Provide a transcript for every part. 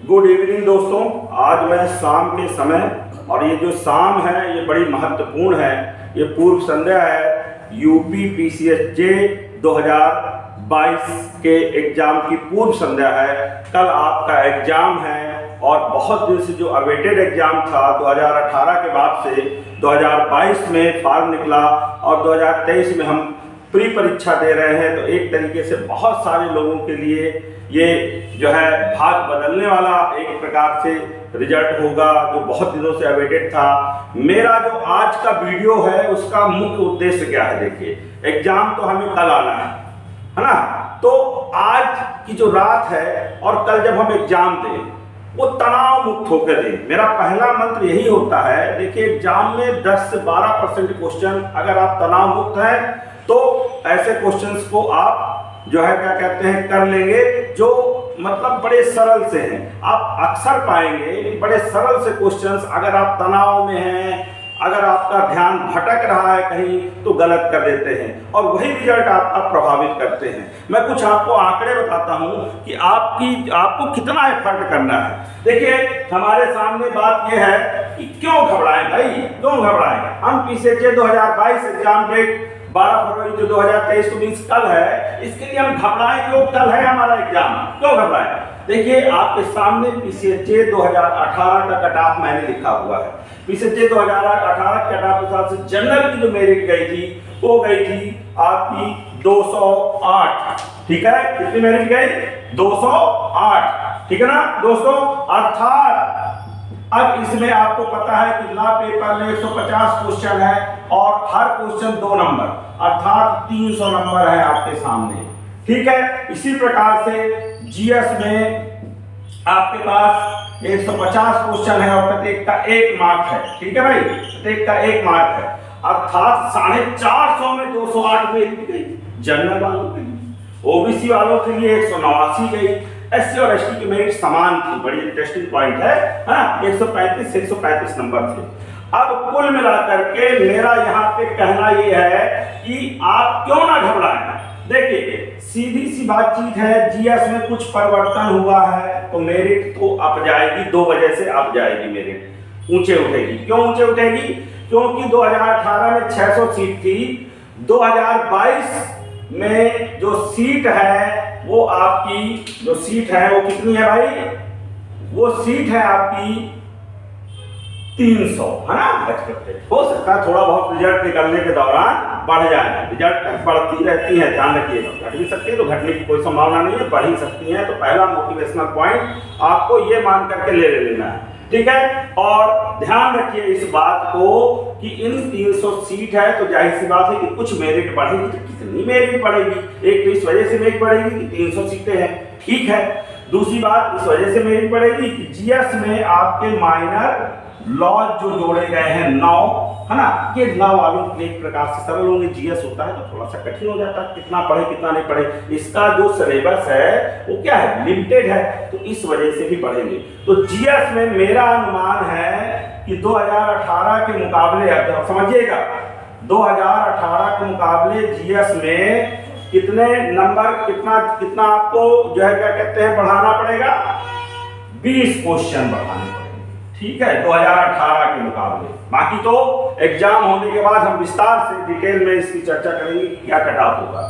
Good evening दोस्तों। आज मैं शाम के समय, और ये जो शाम है ये बड़ी महत्वपूर्ण है। ये पूर्व संध्या है यूपी पीसीएसजे 2022 के एग्जाम की पूर्व संध्या है। कल आपका एग्जाम है और बहुत दिन से जो अवेटेड एग्जाम था 2018 के बाद से 2022 में फॉर्म निकला और 2023 में हम प्री परीक्षा दे रहे हैं। तो एक तरीके से बहुत सारे लोगों के लिए ये जो है भाग बदलने वाला एक प्रकार से रिजल्ट होगा जो बहुत दिनों से अवेटेड था। मेरा जो आज का वीडियो है उसका मुख्य उद्देश्य क्या है, देखिए एग्जाम तो हमें कल आना है ना। तो आज की जो रात है और कल जब हम एग्जाम दें वो तनाव मुक्त होकर दें। मेरा पहला मंत्र यही होता है। देखिए एग्जाम में 10 से 12% क्वेश्चन अगर आप तनाव मुक्त हैं तो ऐसे क्वेश्चंस को आप जो है क्या कहते हैं कर लेंगे, जो मतलब बड़े सरल से हैं। आप अक्सर पाएंगे बड़े सरल से क्वेश्चंस अगर आप तनाव में हैं, अगर आपका ध्यान भटक रहा है कहीं तो गलत कर देते हैं और वही रिजल्ट आपका प्रभावित करते हैं। मैं कुछ आपको आंकड़े बताता हूं कि आपको कितना एफर्ट करना है। देखिए हमारे सामने बात यह है कि क्यों घबराएं भाई, क्यों घबराएं। हम पीसीएसजे 2022 एग्जाम डेट 12 फरवरी जो 2023 को मीन्स कल है, इसके लिए हम घबराएं क्यों? कल है हमारा एग्जाम, क्यों घबराएं? देखिए आपके सामने पीसीएसजे 2018 का कट ऑफ मैंने लिखा हुआ है। पीसीएसजे 2018 कट ऑफ के साथ से जनरल की जो मेरिट गई थी वो गई थी आपकी 208। ठीक है, कितनी मेरिट गई? 208, ठीक है ना दोस्तों। अर्थात अब इसमें आपको पता है कि लॉ पेपर में 150 क्वेश्चन है और हर क्वेश्चन 2 नंबर, अर्थात 300 नंबर है आपके सामने। ठीक है, इसी प्रकार से जीएस में आपके पास 150 क्वेश्चन है और प्रत्येक का 1 मार्क है। ठीक है भाई, प्रत्येक का 1 मार्क है, अर्थात 450 में 208 मेरिट गई जनरल वालों के लिए। ओबीसी वालों के लिए 189 गई। एससी और एसटी की मेरिट समान थी। बड़ी इंटरेस्टिंग पॉइंट है ना, 135 से 135 नंबर थे। अब कुल मिलाकर के मेरा यहाँ पे कहना ये है कि आप क्यों ना घबराएं। देखिए सीधी सी बातचीत है, जीएस में कुछ परिवर्तन हुआ है तो मेरिट तो अप जाएगी, 2 वजह से अप जाएगी, मेरिट ऊंचे उठेगी। क्यों ऊंचे उठेगी? क्योंकि 2018 में 600 सीट थी, 2022 में जो सीट है वो आपकी जो सीट है वो कितनी है भाई? वो सीट है आपकी 300, है ना। एक्सपेक्टेड हो सकता है थोड़ा बहुत रिजल्ट निकलने के दौरान बढ़ जाए, रिजल्ट बढ़ती रहती है, ध्यान रखिएगा। घट भी सकती है तो घटने की कोई संभावना नहीं है, बढ़ ही सकती है। तो पहला मोटिवेशनल पॉइंट आपको ये मान करके ले लेना है, ठीक है। और ध्यान रखिए इस बात को कि इन 300 सीट है तो जाहिर सी बात है कि कुछ मेरिट बढ़ेगी। तो कितनी मेरिट बढ़ेगी? एक तो इस वजह से मेरिट बढ़ेगी कि 300 सीटें हैं, ठीक है। दूसरी बात इस वजह से मेरिट बढ़ेगी कि जीएस में आपके माइनर लॉज जो जोड़े गए हैं 9, है ना। ये लॉ वालों के लिए एक प्रकार से सरल होंगे। जीएस होता है तो थोड़ा सा कठिन हो जाता है, कितना पढ़े कितना नहीं पढ़े। इसका जो सिलेबस है वो क्या है? लिमिटेड है, तो इस वजह से भी बढ़ेंगे। तो जीएस में मेरा अनुमान है कि 2018 के मुकाबले, अब समझिएगा 2018 के मुकाबले जीएस में कितने नंबर, कितना आपको जो है क्या कहते हैं बढ़ाना पड़ेगा? 20 क्वेश्चन बढ़ाने पड़ेंगे, ठीक है, 2018 के मुकाबले। बाकी तो एग्जाम होने के बाद हम विस्तार से डिटेल में इसकी चर्चा करेंगे क्या कट ऑफ होगा।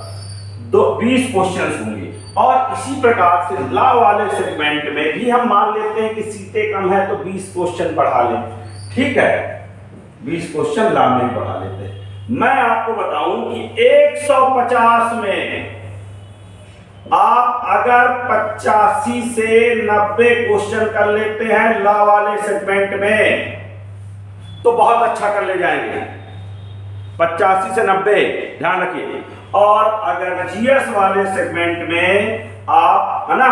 20 क्वेश्चन होंगे। और इसी प्रकार से लॉ वाले सेगमेंट में भी हम मान लेते हैं कि सीटें कम है तो 20 क्वेश्चन बढ़ा लें, ठीक है, 20 क्वेश्चन लॉ में बढ़ा लेते हैं। मैं आपको बताऊं कि 150 में आप अगर 85 से 90 क्वेश्चन कर लेते हैं लॉ वाले सेगमेंट में तो बहुत अच्छा कर ले जाएंगे। 85 से 90 ध्यान रखिए। और अगर जीएस वाले सेगमेंट में आप, है ना,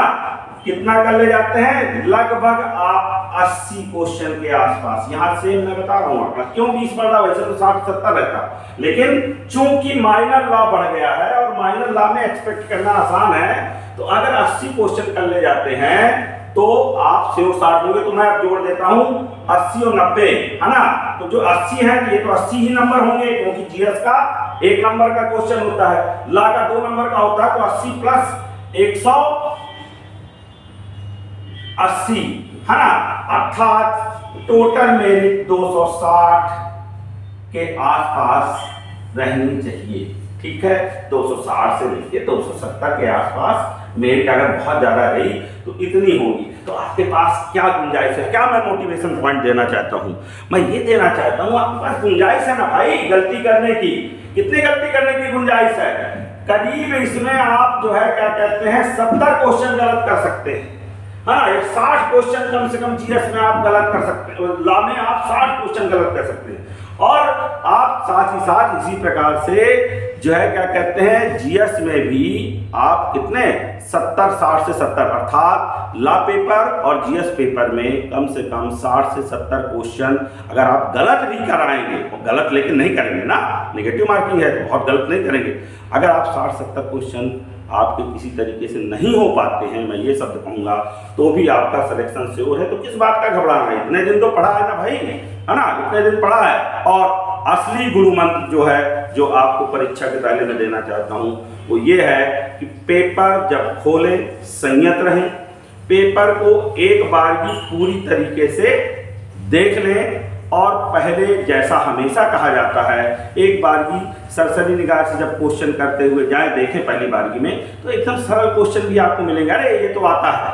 कितना कर ले जाते हैं? लगभग आप 80 क्वेश्चन के आसपास। यहां से मैं बता रहा हूं आपका क्यों 20 बढ़ रहा, वैसे तो 60-70 रहता, लेकिन चूंकि माइनर लॉ बढ़ गया है और माइनर लॉ में एक्सपेक्ट करना आसान है, तो अगर 80 क्वेश्चन कर ले जाते हैं तो आप 60 होंगे। तो मैं अब जोड़ देता हूं 80 और 90, है ना। तो जो 80 है ये तो 80 ही नंबर होंगे, क्योंकि जीएस का 1 नंबर का क्वेश्चन होता है, लॉ का 2 नंबर का होता है। तो 80 प्लस 100 80, है ना, अर्थात टोटल मेरिट 260 के आसपास रहनी चाहिए। ठीक है, 260 से लेके 270 के आसपास मेरिट अगर बहुत ज्यादा रही तो इतनी होगी। तो आपके पास क्या गुंजाइश है, क्या मैं मोटिवेशन पॉइंट देना चाहता हूं, मैं ये देना चाहता हूं आपके पास गुंजाइश है ना भाई गलती करने की। कितनी गलती करने की गुंजाइश है? करीब इसमें आप जो है क्या कहते हैं 70 क्वेश्चन गलत कर सकते हैं, है ना। 60 क्वेश्चन कम से कम जीएस में आप गलत कर सकते हैं, लॉ में आप 60 क्वेश्चन गलत कर सकते हैं। और आप साथ ही साथ इसी प्रकार से जो है क्या कहते हैं जीएस में भी आप कितने 70 60 से 70 अर्थात लॉ पेपर और जीएस पेपर में कम से कम 60 से 70 क्वेश्चन अगर आप गलत भी कराएंगे, गलत लेकिन नहीं करेंगे ना, नेगेटिव मार्किंग है तो बहुत गलत नहीं करेंगे। अगर आप 60-70 क्वेश्चन आपके किसी तरीके से नहीं हो पाते हैं, मैं ये शब्द कहूँगा, तो भी आपका सिलेक्शन श्योर है। तो किस बात का घबराना है, इतने दिन तो पढ़ा है ना भाई, है ना, इतने दिन पढ़ा है। और असली गुरु मंत्र जो है जो आपको परीक्षा के पहले मैं देना चाहता हूँ वो ये है कि पेपर जब खोलें संयत रहें, पेपर को एक बार भी पूरी तरीके से देख लें और पहले जैसा हमेशा कहा जाता है एक बार भी सरसरी निगाह से जब क्वेश्चन करते हुए जाएं, देखें पहली बारगी में तो एकदम सरल क्वेश्चन भी आपको मिलेंगे। अरे ये तो आता है,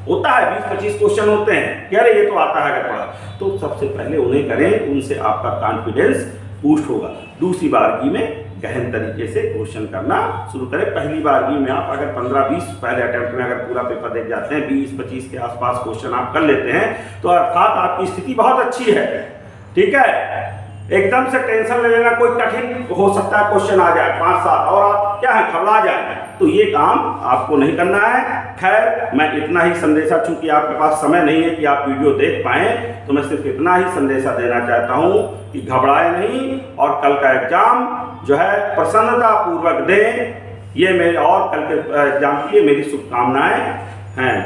होता है 20-25 क्वेश्चन होते हैं कि अरे ये तो आता है अगर पढ़ा, तो सबसे पहले उन्हें करें, उनसे आपका कॉन्फिडेंस बूस्ट होगा। दूसरी बारगी में गहन तरीके से क्वेश्चन करना शुरू करें। पहली बारगी में आप अगर 15-20 पहले अटेम्प्ट में अगर पूरा पेपर देख जाते हैं, 20-25 के आसपास क्वेश्चन आप कर लेते हैं तो अर्थात आपकी स्थिति बहुत अच्छी है। ठीक है, एकदम से टेंशन ले लेना, कोई कठिन हो सकता है क्वेश्चन आ जाए 5-7 और आप क्या है घबरा जाए, तो ये काम आपको नहीं करना है। खैर मैं इतना ही संदेशा, चूंकि आपके पास समय नहीं है कि आप वीडियो देख पाएं, तो मैं सिर्फ इतना ही संदेशा देना चाहता हूं कि घबराए नहीं और कल का एग्जाम जो है प्रसन्नता पूर्वक दें। ये मेरे और कल के एग्जाम के लिए मेरी शुभकामनाएं हैं।